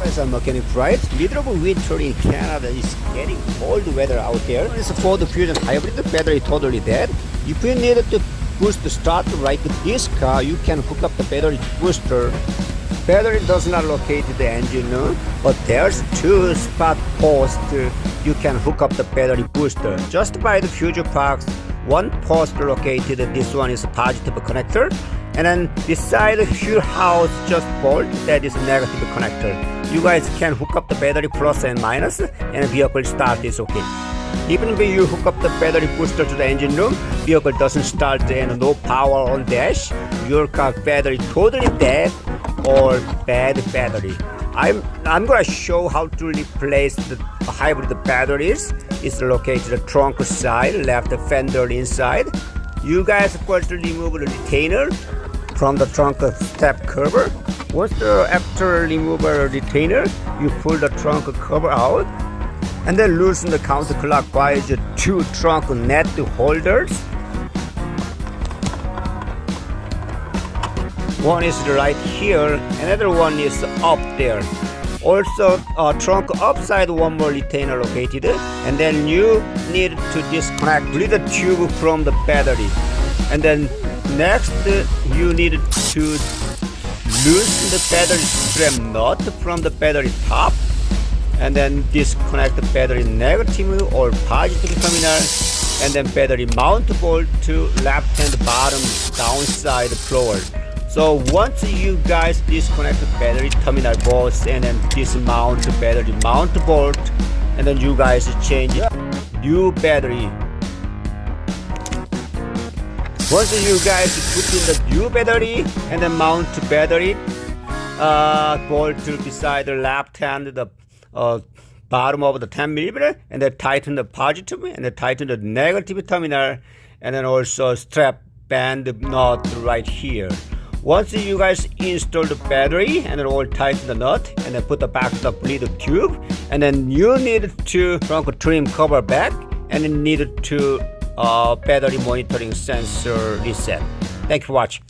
guys are mechanic, right? Middle of winter in Canada is getting cold weather out there. It's for the Fusion Hybrid, the battery totally dead. If you need to boost the start like this car, you can hook up the battery booster. Battery does not locate the engine, but there's two spot posts you can hook up the battery booster. Just by the fusion box, one post located, this one is a positive connector, and then beside the fuel house just bolt, that is negative connector. You guys can hook up the battery plus and minus, and vehicle start is okay. Even when you hook up the battery booster to the engine room, vehicle doesn't start and no power on dash. Your car battery totally dead or bad battery. I'm gonna show how to replace the hybrid batteries. It's located the trunk side, left fender inside. You guys first remove the retainer from the trunk step cover. After remove the retainer, you pull the trunk cover out and then loosen the counterclockwise two trunk net holders. One is right here, another one is up there. Also, trunk upside, one more retainer located, and then you need to disconnect the tube from the battery. And then next, you need to loosen the battery strap nut from the battery top, and then disconnect the battery negative or positive terminal, and then battery mount bolt to left hand bottom downside floor. So once you guys disconnect the battery terminal bolts and then dismount the battery mount bolt, and then you guys change new battery. Once you guys put in the new battery and then mount the battery bolt beside the left hand, the bottom of the 10mm, and then tighten the positive and then tighten the negative terminal, and then also strap band nut right here. Once you guys install the battery and then all tighten the nut and then put the back of the bleed tube, and then you need to trunk trim cover back and then need to battery monitoring sensor reset. Thank you for watching.